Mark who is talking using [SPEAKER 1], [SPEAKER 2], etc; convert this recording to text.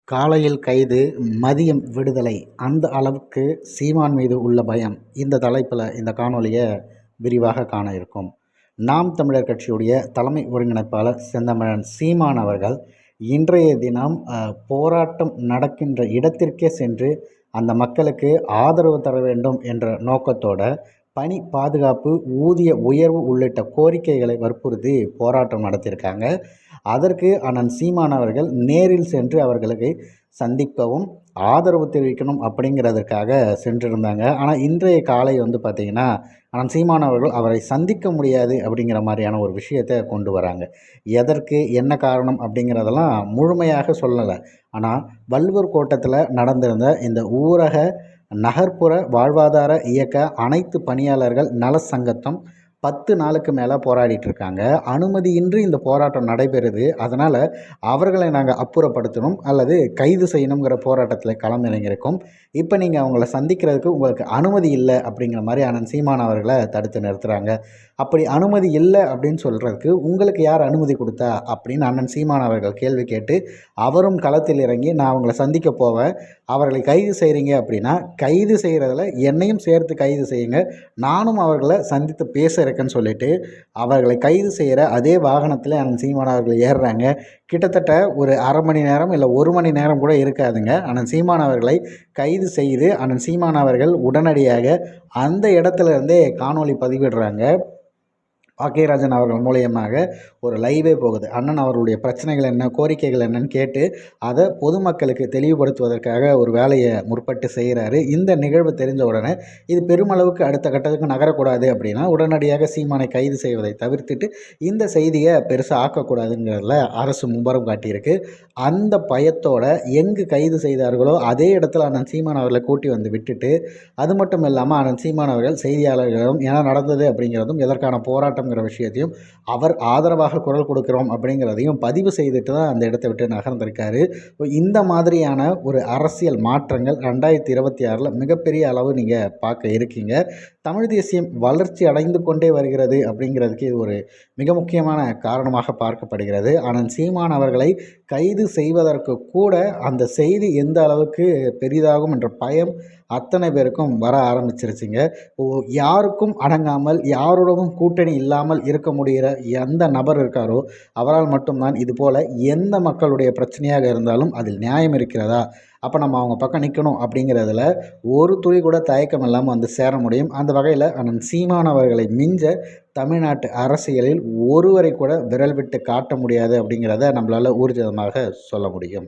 [SPEAKER 1] காலையில் கைது, மதியம் விடுதலை. அந்த அளவுக்கு சீமான் மீது உள்ள பயம். இந்த தலைப்பில் இந்த காணொலியை விரிவாக காண இருக்கோம். நாம் தமிழர் கட்சியுடைய தலைமை ஒருங்கிணைப்பாளர் செந்தமிழன் சீமான் அவர்கள் இன்றைய தினம் போராட்டம் நடக்கின்ற இடத்திற்கே சென்று அந்த மக்களுக்கு ஆதரவு தர வேண்டும் என்ற நோக்கத்தோட பணி பாதுகாப்பு, ஊதிய உயர்வு உள்ளிட்ட கோரிக்கைகளை வற்புறுத்தி போராட்டம் நடத்தியிருக்காங்க. அதற்கு அண்ணன் சீமான் அவர்கள் நேரில் சென்று அவர்களுக்கு சந்திக்கவும் ஆதரவு தெரிவிக்கணும் அப்படிங்கிறதுக்காக சென்றிருந்தாங்க. ஆனால் இன்றைய காலை பார்த்திங்கன்னா அண்ணன் சீமான் அவர்கள் அவரை சந்திக்க முடியாது அப்படிங்கிற மாதிரியான ஒரு விஷயத்தை கொண்டு வராங்க. எதற்கு, என்ன காரணம் அப்படிங்கிறதெல்லாம் முழுமையாக சொல்லலை. ஆனால் வள்ளுவர் கோட்டத்தில் நடந்திருந்த இந்த ஊரக நகர்ப்புற வாழ்வாதார இயக்க அனைத்து பணியாளர்கள் நல சங்கத்தம் 10 நாளுக்கு மேலே போராடிட்டுருக்காங்க. அனுமதியின்றி இந்த போராட்டம் நடைபெறுது. அதனால் அவர்களை நாங்கள் அப்புறப்படுத்தணும் அல்லது கைது செய்யணுங்கிற போராட்டத்தில் களமிறங்கியிருக்கோம். இப்போ நீங்கள் அவங்கள சந்திக்கிறதுக்கு உங்களுக்கு அனுமதி இல்லை அப்படிங்கிற மாதிரி அண்ணன் சீமான் அவர்களை தடுத்து நிறுத்துகிறாங்க. அப்படி அனுமதி இல்லை அப்படின்னு சொல்கிறதுக்கு உங்களுக்கு யார் அனுமதி கொடுத்தா அப்படின்னு அண்ணன் சீமான் அவர்கள் கேள்வி கேட்டு அவரும் களத்தில் இறங்கி நான் அவங்கள சந்திக்க போவேன், அவர்களை கைது செய்கிறீங்க அப்படின்னா கைது செய்கிறதில் என்னையும் சேர்த்து கைது செய்யுங்க, நானும் அவர்களை சந்தித்து பேச இருக்கேன்னு சொல்லிட்டு அவர்களை கைது செய்கிற அதே வாகனத்தில் அண்ணன் சீமான் அவர்கள் ஏறுறாங்க. கிட்டத்தட்ட ஒரு அரை மணி நேரம் இல்லை 1 மணி நேரம் கூட இருக்காதுங்க. அண்ணன் சீமான் அவர்களை கைது செய்து அண்ணன் சீமான் அவர்கள் உடனடியாக அந்த இடத்துல இருந்தே காணொளி பதிவிடுறாங்க. பாக்கியராஜன் அவர்கள் மூலியமாக ஒரு லைவே போகுது. அண்ணன் அவர்களுடைய பிரச்சனைகள் என்ன, கோரிக்கைகள் என்னன்னு கேட்டு அதை பொதுமக்களுக்கு தெளிவுபடுத்துவதற்காக ஒரு வேலையை முற்பட்டு செய்கிறாரு. இந்த நிகழ்வு தெரிஞ்ச உடனே இது பெருமளவுக்கு அடுத்த கட்டத்துக்கு நகரக்கூடாது அப்படின்னா உடனடியாக சீமானை கைது செய்வதை தவிர்த்துட்டு இந்த செய்தியை பெருசாக ஆக்கக்கூடாதுங்கிறதுல அரசு மும்பரம் காட்டியிருக்கு. அந்த பயத்தோட எங்கு கைது செய்தார்களோ அதே இடத்துல அண்ணன் சீமான் அவர்களை கூட்டி வந்து விட்டுட்டு, அது மட்டும் இல்லாமல் அண்ணன் சீமான் அவர்கள் செய்தியாளர்களிடம் என்ன நடந்தது அப்படிங்கிறதும் எதற்கான போராட்டம் விஷயத்தையும் அவர் ஆதரவாக குரல் கொடுக்கிறோம் அப்படிங்கிறதையும் பதிவு செய்துட்டு தான் அந்த இடத்தை விட்டு நகர்ந்திருக்காரு. இந்த மாதிரியான ஒரு அரசியல் மாற்றங்கள் 2026 மிகப்பெரிய அளவு நீங்கள் பார்க்க இருக்கீங்க. தமிழ் தேசியம் வளர்ச்சி அடைந்து கொண்டே வருகிறது அப்படிங்கிறதுக்கு இது ஒரு மிக முக்கியமான காரணமாக பார்க்கப்படுகிறது. ஆனால் சீமான் அவர்களை கைது செய்வதற்கு கூட அந்த செய்தி எந்த அளவுக்கு பெரிதாகும் என்ற பயம் அத்தனை பேருக்கும் வர ஆரம்பிச்சிருச்சுங்க. யாருக்கும் அடங்காமல் யாரோடவும் கூட்டணி இல்லாமல் இருக்க முடிகிற எந்த நபர் இருக்காரோ அவரால் மட்டும்தான் இதுபோல் எந்த மக்களுடைய பிரச்சனையாக இருந்தாலும் அதில் நியாயம் இருக்கிறதா, அப்போ நம்ம அவங்க பக்கம் நிற்கணும் அப்படிங்கிறதுல ஒரு துளி கூட தயக்கம் இல்லாமல் வந்து சேர முடியும். அந்த வகையில் அண்ணன் சீமான் அவர்களை மிஞ்ச தமிழ்நாட்டு அரசியலில் ஒருவரை கூட விரல் விட்டு காட்ட முடியாது அப்படிங்கிறத நம்மளால் ஊர்ஜிதமாக சொல்ல முடியும்.